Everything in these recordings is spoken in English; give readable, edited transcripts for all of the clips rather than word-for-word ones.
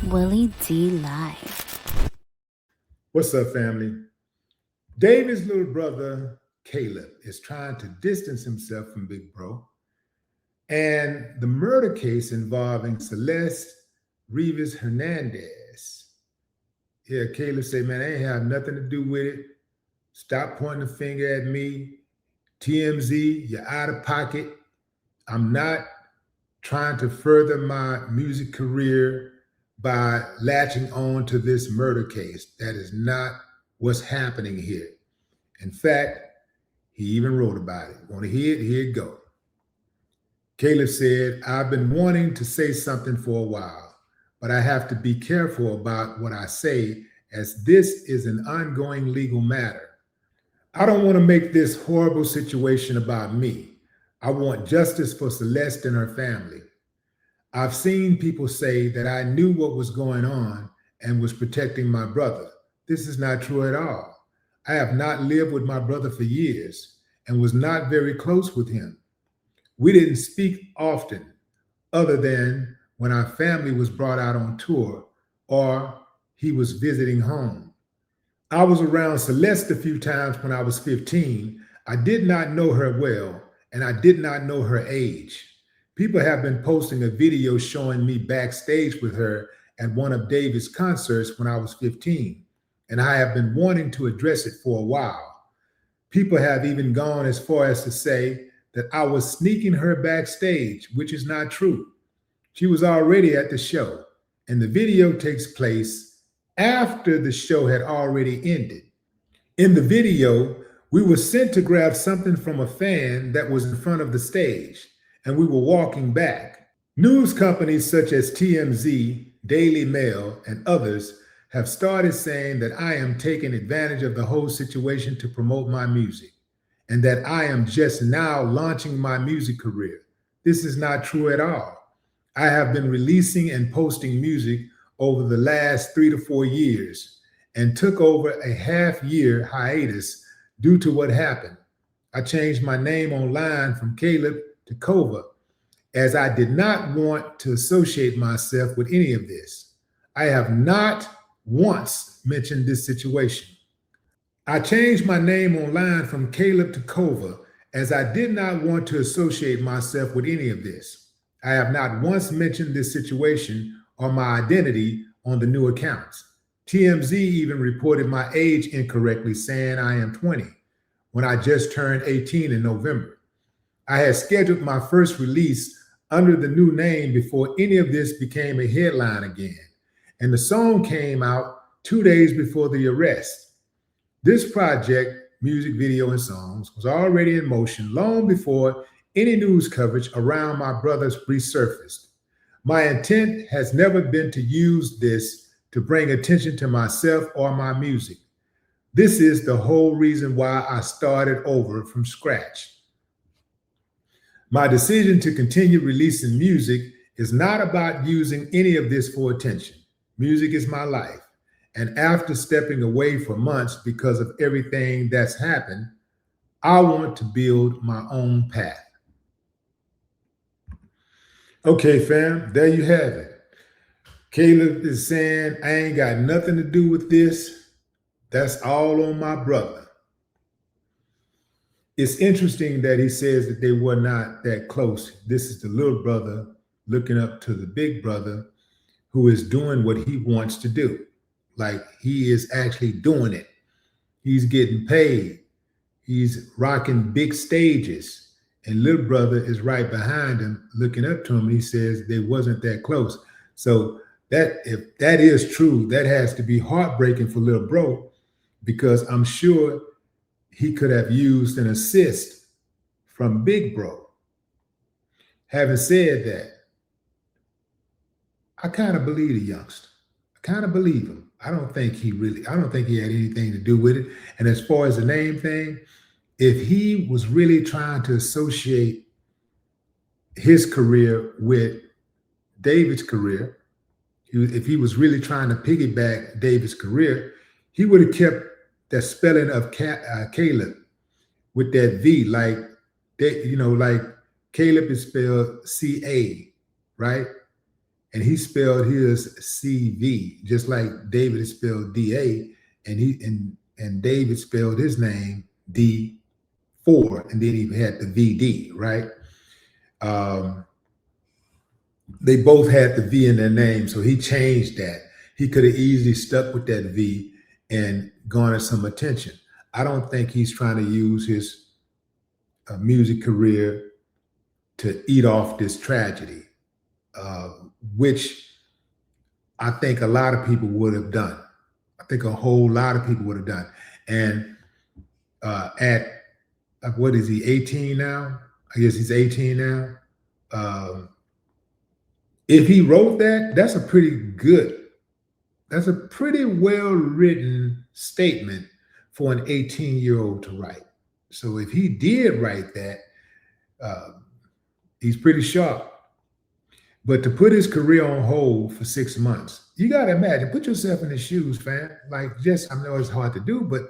Willie D Live. What's up, family? David's little brother, Caleb, is trying to distance himself from Big Bro. And the murder case involving Celeste Rivas Hernandez. Yeah, Caleb said, man, I ain't have nothing to do with it. Stop pointing the finger at me. TMZ, you're out of pocket. I'm not trying to further my music career by latching on to this murder case. That is not what's happening here. In fact, he even wrote about it. Want to hear it? Here it go. Caleb said, I've been wanting to say something for a while, but I have to be careful about what I say as this is an ongoing legal matter. I don't want to make this horrible situation about me. I want justice for Celeste and her family. I've seen people say that I knew what was going on and was protecting my brother. This is not true at all. I have not lived with my brother for years and was not very close with him. We didn't speak often, other than when our family was brought out on tour or he was visiting home. I was around Celeste a few times when I was 15. I did not know her well, and I did not know her age. People have been posting a video showing me backstage with her at one of David's concerts when I was 15, and I have been wanting to address it for a while. People have even gone as far as to say that I was sneaking her backstage, which is not true. She was already at the show, and the video takes place after the show had already ended. In the video, we were sent to grab something from a fan that was in front of the stage, and we were walking back. News companies such as TMZ, Daily Mail, and others have started saying that I am taking advantage of the whole situation to promote my music, and that I am just now launching my music career. This is not true at all. I have been releasing and posting music over the last 3 to 4 years and took over a half-year hiatus due to what happened. I changed my name online from Caleb to Kova, as I did not want to associate myself with any of this. I have not once mentioned this situation. I changed my name online from Caleb to Kova, as I did not want to associate myself with any of this. I have not once mentioned this situation or my identity on the new accounts. TMZ even reported my age incorrectly, saying I am 20, when I just turned 18 in November. I had scheduled my first release under the new name before any of this became a headline again, and the song came out 2 days before the arrest. This project, music video and songs, was already in motion long before any news coverage around my brother's resurfaced. My intent has never been to use this to bring attention to myself or my music. This is the whole reason why I started over from scratch. My decision to continue releasing music is not about using any of this for attention. Music is my life. And after stepping away for months because of everything that's happened, I want to build my own path. Okay, fam, there you have it. Caleb is saying, I ain't got nothing to do with this. That's all on my brother. It's interesting that he says that they were not that close. This is the little brother looking up to the big brother who is doing what he wants to do. Like, he is actually doing it. He's getting paid. He's rocking big stages. And little brother is right behind him, looking up to him. And he says they wasn't that close. So that, if that is true, that has to be heartbreaking for little bro, because I'm sure he could have used an assist from big bro. Having said that, I kind of believe the youngster. I kind of believe him. I don't think he had anything to do with it. And as far as the name thing, if he was really trying to associate his career with David's career, if he was really trying to piggyback David's career, he would have kept that spelling of Caleb with that V, like that, like Caleb is spelled C-A, right? and he spelled his CV, just like David is spelled DA, and David spelled his name D4, and then he had the VD, right? They both had the V in their name, so he changed that. He could have easily stuck with that V and garnered some attention. I don't think he's trying to use his music career to eat off this tragedy, which I think a lot of people would have done. I think a whole lot of people would have done. And at what is he, 18 now? I guess he's 18 now. If he wrote that, that's a pretty well-written statement for an 18-year-old to write. So if he did write that, he's pretty sharp. But to put his career on hold for 6 months, you got to imagine, put yourself in his shoes, fam. Like, just, I know it's hard to do, but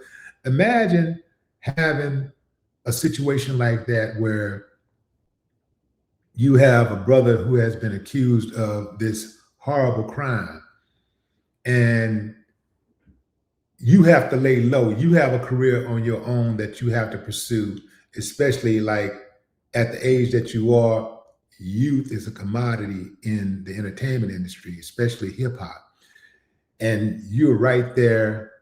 imagine having a situation like that where you have a brother who has been accused of this horrible crime, and you have to lay low. You have a career on your own that you have to pursue, especially like at the age that you are. Youth is a commodity in the entertainment industry, especially hip hop. And you're right there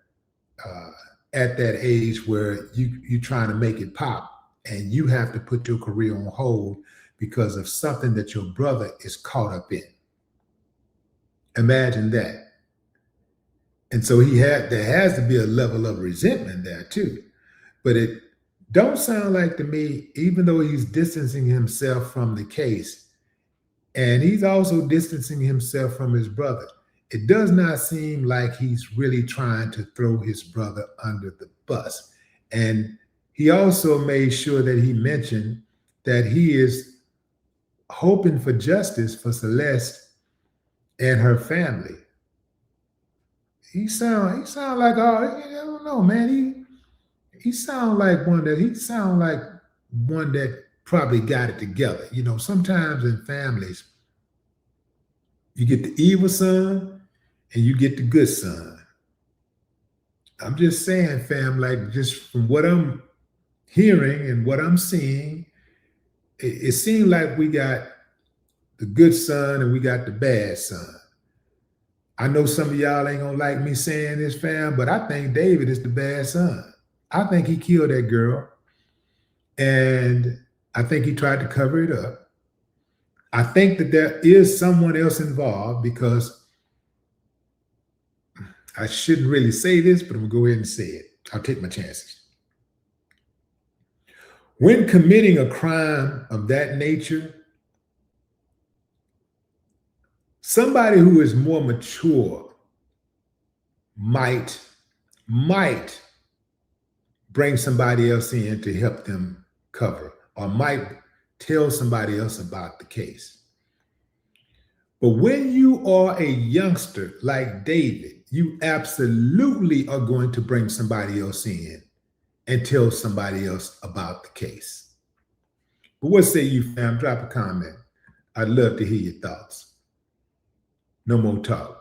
at that age where you're trying to make it pop, and you have to put your career on hold because of something that your brother is caught up in. Imagine that. And so there has to be a level of resentment there too. But it don't sound like to me, even though he's distancing himself from the case, and he's also distancing himself from his brother, it does not seem like he's really trying to throw his brother under the bus. And he also made sure that he mentioned that he is hoping for justice for Celeste and her family. He sound like, oh, I don't know, man. He sound like one that probably got it together. You know, sometimes in families, you get the evil son and you get the good son. I'm just saying, fam, like, just from what I'm hearing and what I'm seeing, it seemed like we got the good son and we got the bad son. I know some of y'all ain't gonna like me saying this, fam, but I think David is the bad son. I think he killed that girl, and I think he tried to cover it up. I think that there is someone else involved, because I shouldn't really say this, but I'm gonna go ahead and say it. I'll take my chances. When committing a crime of that nature, somebody who is more mature might bring somebody else in to help them cover, or might tell somebody else about the case. But when you are a youngster like David, you absolutely are going to bring somebody else in and tell somebody else about the case. But what say you, fam? Drop a comment. I'd love to hear your thoughts. No more talk.